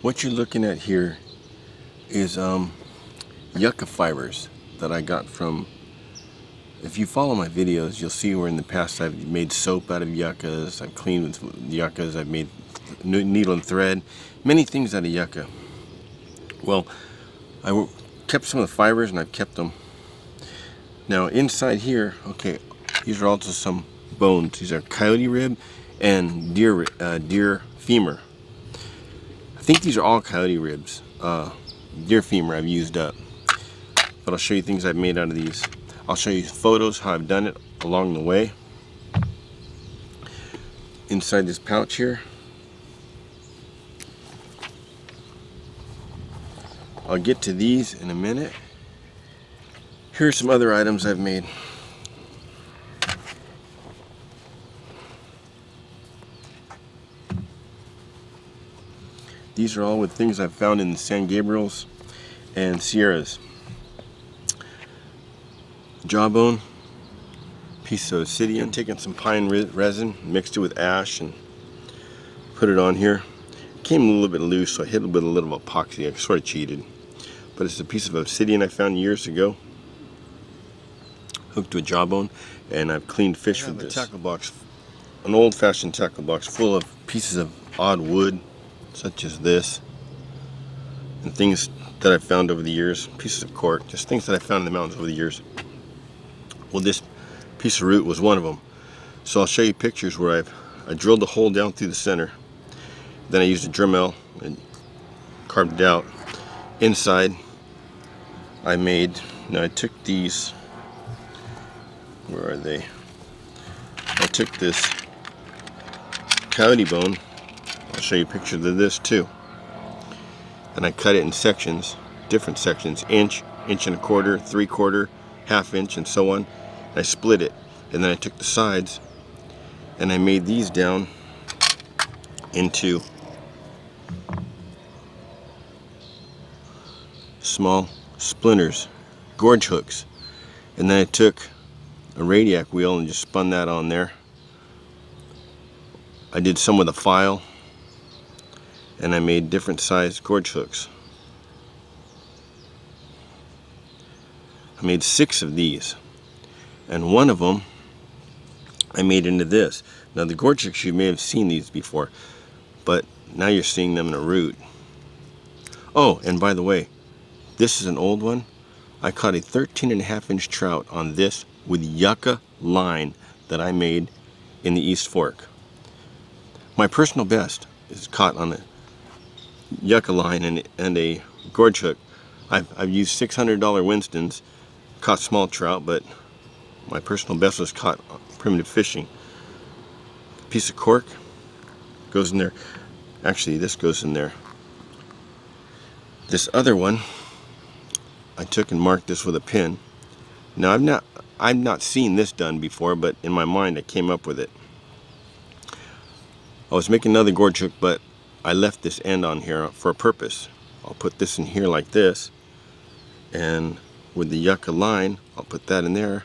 What you're looking at here is yucca fibers that I got from, if you follow my videos, you'll see where in the past I've made soap out of yuccas, I've cleaned with yuccas, I've made needle and thread, many things out of yucca. Well, I kept some of the fibers and I've kept them. Now inside here, okay, these are also some bones. These are coyote rib and deer femur. I think these are all coyote ribs. Deer femur I've used up. But I'll show you things I've made out of these. I'll show you photos how I've done it along the way. Inside this pouch here, I'll get to these in a minute. Here are some other items I've made. These are all with things I've found in the San Gabriels and Sierras. Jawbone, piece of obsidian, taken some pine resin, mixed it with ash and put it on here. It came a little bit loose, so I hit a little of epoxy. I sort of cheated. But it's a piece of obsidian I found years ago, hooked to a jawbone, and I've cleaned fish with this. A tackle box, an old-fashioned tackle box full of pieces of odd wood, such as this, and things that I've found over the years, pieces of cork, just things that I found in the mountains over the years. Well, this piece of root was one of them. So I'll show you pictures where I drilled a hole down through the center. Then I used a Dremel and carved it out. Inside, I took these, where are they? I took this coyote bone. I'll show you pictures of this too. And I cut it in sections, different sections, inch, inch and a quarter, 3/4, ½ inch, and so on. I split it, and then I took the sides and I made these down into small splinters, gorge hooks. And then I took a radiac wheel and just spun that on there. I did some with a file, and I made different sized gorge hooks. I made 6 of these, and one of them I made into this. Now the gorge hooks, you may have seen these before, but now you're seeing them in a root. Oh, and by the way, this is an old one. I caught a 13.5-inch trout on this with yucca line that I made in the East Fork. My personal best is caught on a yucca line and a gorge hook. I've used $600 Winstons, caught small trout, but my personal best was caught primitive fishing. Piece of cork goes in there. Actually, this goes in there. This other one, I took and marked this with a pin. Now I've not seen this done before, but in my mind I came up with it. I was making another gorge hook, but I left this end on here for a purpose. I'll put this in here like this, and with the yucca line, I'll put that in there,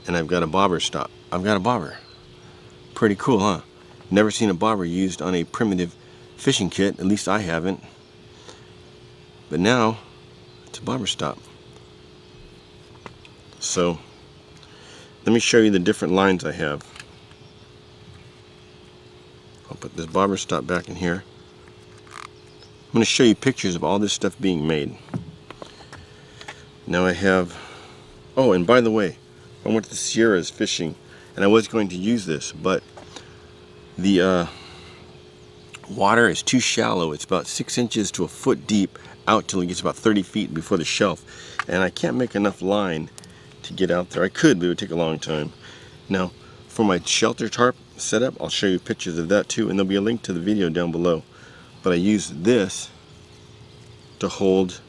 and I've got a bobber stop. I've got a bobber. Pretty cool, huh? Never seen a bobber used on a primitive fishing kit, at least I haven't. But now, it's a bobber stop. So, let me show you the different lines I have. I'll put this bobber stop back in here. I'm going to show you pictures of all this stuff being made. Now I have, oh, and by the way, I went to the Sierras fishing, and I was going to use this, but the water is too shallow. It's about 6 inches to a foot deep out till it gets about 30 feet before the shelf, and I can't make enough line to get out there. I could, but it would take a long time. Now, for my shelter tarp setup, I'll show you pictures of that too, and there'll be a link to the video down below. But I used this to hold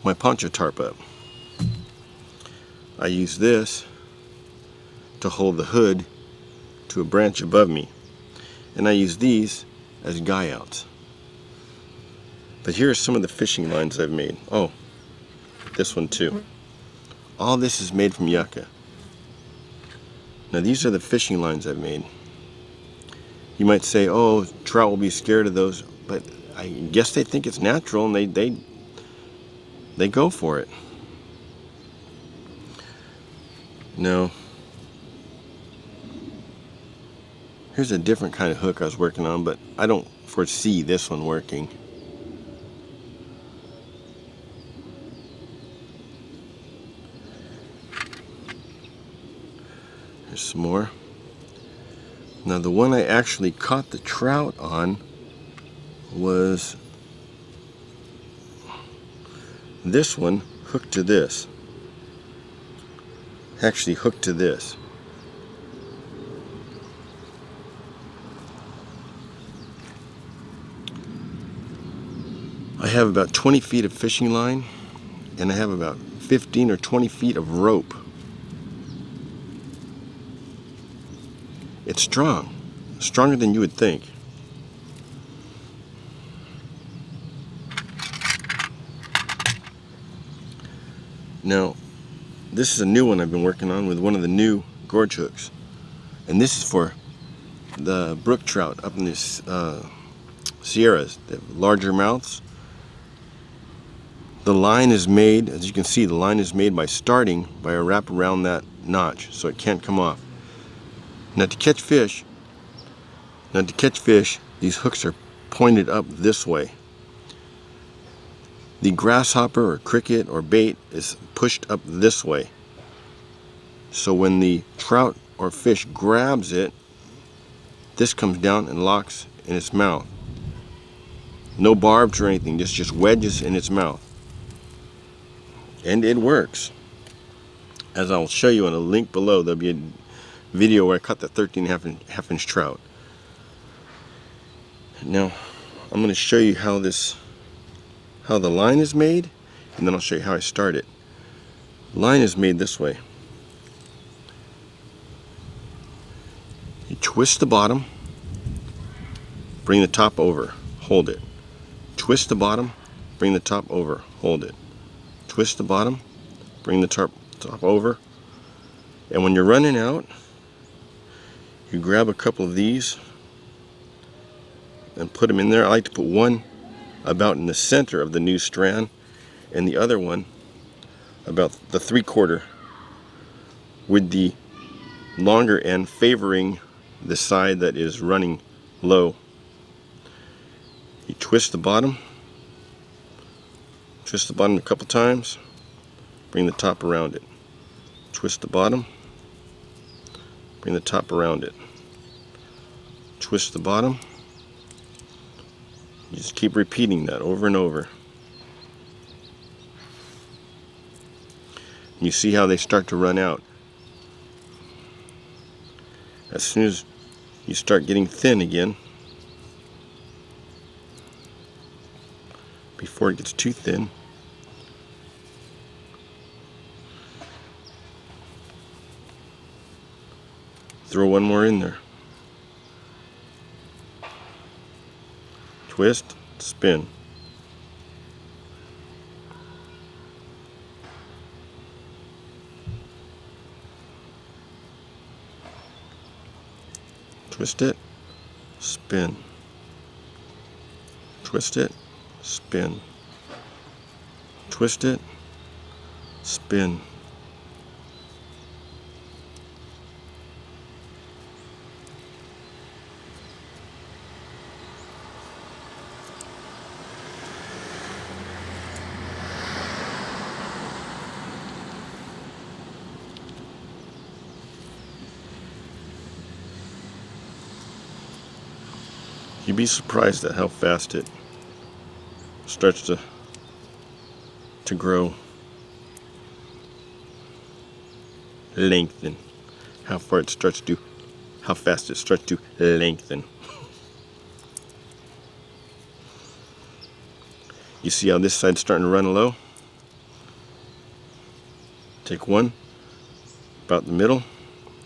my poncho tarp up. I use this to hold the hood to a branch above me, and I use these as guy outs. But here are some of the fishing lines I've made. Oh, this one too. All this is made from yucca. Now these are the fishing lines I've made. You might say, oh, trout will be scared of those, but I guess they think it's natural and they go for it. No. Here's a different kind of hook I was working on, but I don't foresee this one working. There's some more. Now the one I actually caught the trout on was this one, hooked to this. Actually hooked to this. I have about 20 feet of fishing line, and I have about 15 or 20 feet of rope. It's strong, stronger than you would think. Now, this is a new one I've been working on with one of the new Gorge hooks. And this is for the brook trout up in the Sierras, the larger mouths. The line is made, as you can see, the line is made by starting by a wrap around that notch, so it can't come off. Now to catch fish, these hooks are pointed up this way. The grasshopper or cricket or bait is pushed up this way. So when the trout or fish grabs it, this comes down and locks in its mouth. No barbs or anything, just wedges in its mouth. And it works. As I'll show you in a link below, there'll be a video where I caught the 13.5 inch trout. Now, I'm going to show you how the line is made, and then I'll show you how I start it. Line is made this way. You twist the bottom, bring the top over, hold it. Twist the bottom, bring the top over, hold it. Twist the bottom, bring the top over. And when you're running out, you grab a couple of these and put them in there. I like to put one about in the center of the new strand and the other one about the 3/4, with the longer end favoring the side that is running low. You twist the bottom a couple times, bring the top around it. Twist the bottom, bring the top around it. Twist the bottom. You just keep repeating that over and over. You see how they start to run out. As soon as you start getting thin again, before it gets too thin, throw one more in there. Twist, spin. Twist it, spin. Twist it, spin. Twist it, spin. You'd be surprised at how fast it starts to grow, lengthen, how fast it starts to lengthen. You see how this side's starting to run low? Take one, about the middle,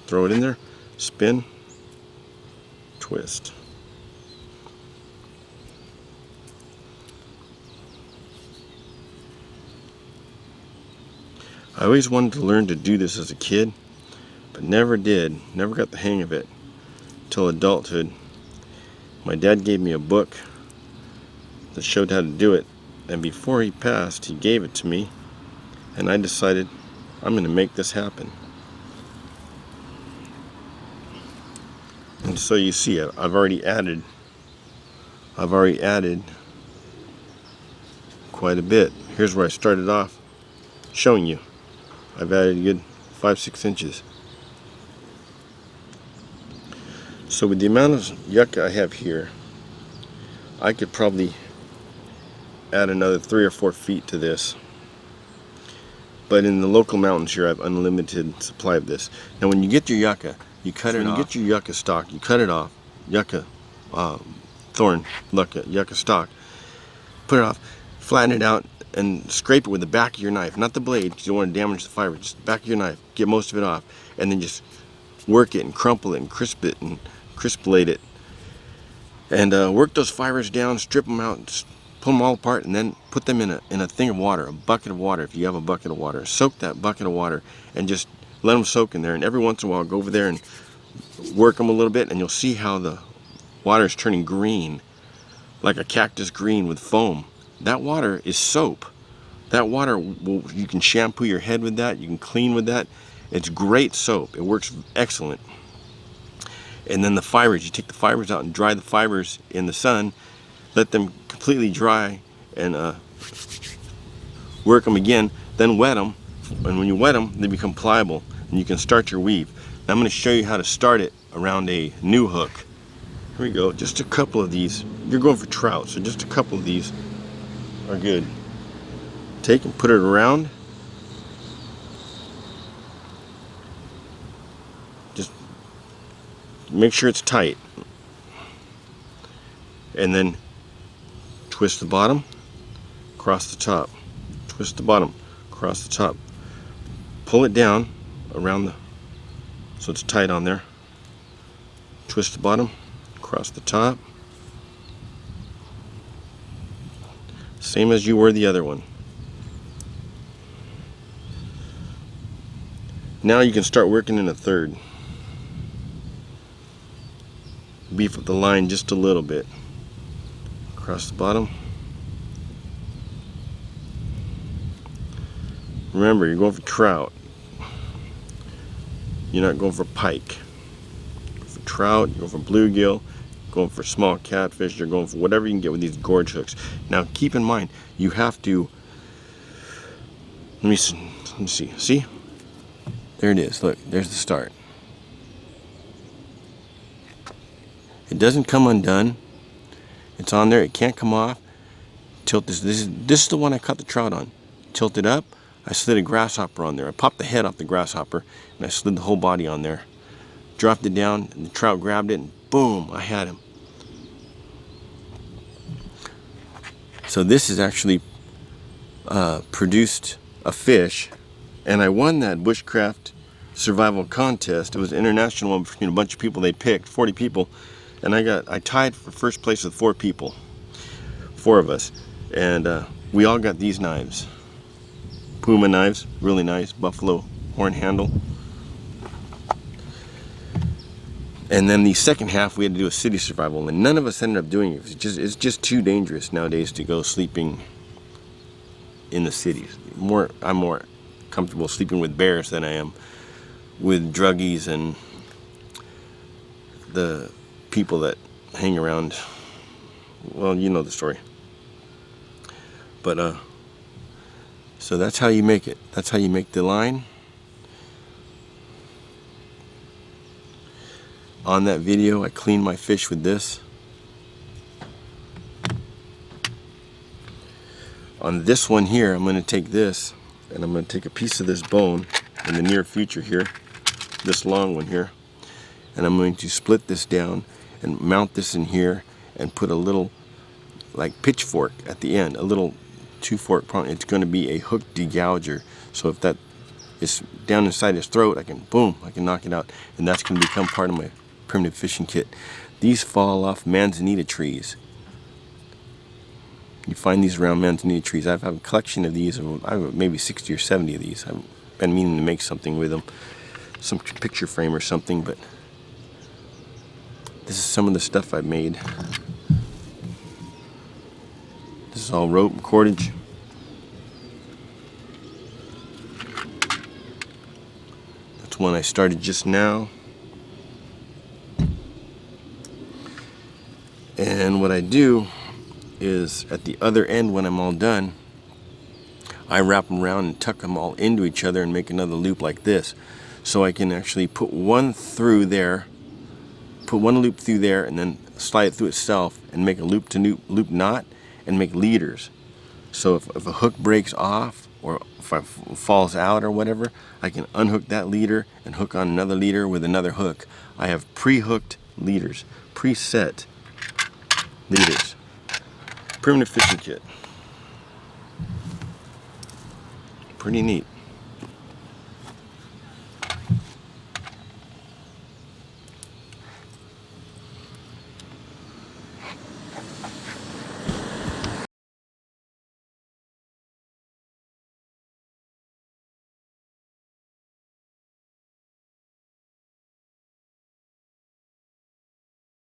throw it in there, spin, twist. I always wanted to learn to do this as a kid, but never did. Never got the hang of it till adulthood. My dad gave me a book that showed how to do it, and before he passed, he gave it to me, and I decided I'm going to make this happen. And so you see, I've already added quite a bit. Here's where I started off showing you. I've added a good 5-6 inches. So with the amount of yucca I have here, I could probably add another 3 or 4 feet to this. But in the local mountains here, I have unlimited supply of this. Now when you get your yucca, you cut it off. When you get your yucca stalk, you cut it off. Yucca thorn, yucca stalk. Put it off, flatten it out, and scrape it with the back of your knife. Not the blade, because you don't want to damage the fiber. Just the back of your knife. Get most of it off. And then just work it and crumple it and crisp it and crispulate it. And work those fibers down, strip them out, pull them all apart, and then put them in a thing of water, a bucket of water, if you have a bucket of water. Soak that bucket of water and just let them soak in there. And every once in a while, go over there and work them a little bit, and you'll see how the water is turning green, like a cactus green with foam. That water is soap. That water, you can shampoo your head with that, you can clean with that. It's great soap. It works excellent. And then the fibers, you take the fibers out and dry the fibers in the sun, let them completely dry, and work them again, then wet them. And when you wet them, they become pliable, and you can start your weave. Now I'm going to show you how to start it around a new hook. Here we go, just a couple of these. You're going for trout, so just a couple of these are good. Take and put it around. Just make sure it's tight. And then twist the bottom, across the top. Twist the bottom, across the top. Pull it down around so it's tight on there. Twist the bottom, across the top. Same as you were the other one. Now you can start working in a third. Beef up the line just a little bit. Across the bottom. Remember, you're going for trout. You're not going for pike. You're going for trout, you're going for bluegill, you're going for small catfish, you're going for whatever you can get with these gorge hooks. Now keep in mind, you have to, let me see, see? There it is, look, there's the start. It doesn't come undone. It's on there, it can't come off. Tilt this, this is the one I caught the trout on. Tilt it up, I slid a grasshopper on there. I popped the head off the grasshopper and I slid the whole body on there. Dropped it down and the trout grabbed it and boom, I had him. So this has actually produced a fish, and I won that bushcraft survival contest. It was an international one between a bunch of people they picked, 40 people, and I tied for first place with 4 people, 4 of us, and we all got these knives, Puma knives, really nice, buffalo horn handle. And then the second half we had to do a city survival, and none of us ended up doing it. It's just too dangerous nowadays to go sleeping in the cities. I'm more comfortable sleeping with bears than I am with druggies and the people that hang around. Well, you know the story. But so that's how you make it. That's how you make the line. On that video, I cleaned my fish with this. On this one here, I'm going to take this, and I'm going to take a piece of this bone in the near future here, this long one here, and I'm going to split this down and mount this in here and put a little, like, pitchfork at the end, a little 2-fork prong. It's going to be a hook degouger. So if that is down inside his throat, I can knock it out, and that's going to become part of my primitive fishing kit. These fall off manzanita trees. You find these around manzanita trees. I have a collection of these. I have maybe 60 or 70 of these. I've been meaning to make something with them, some picture frame or something, but this is some of the stuff I've made. is all rope and cordage. That's one I started just now. And what I do is at the other end, when I'm all done, I wrap them around and tuck them all into each other and make another loop like this. So I can actually put one through there, put one loop through there, and then slide it through itself and make a loop to loop knot and make leaders. So if a hook breaks off or if it falls out or whatever, I can unhook that leader and hook on another leader with another hook. I have pre-hooked leaders, preset leaders. Primitive fishing kit. Pretty neat.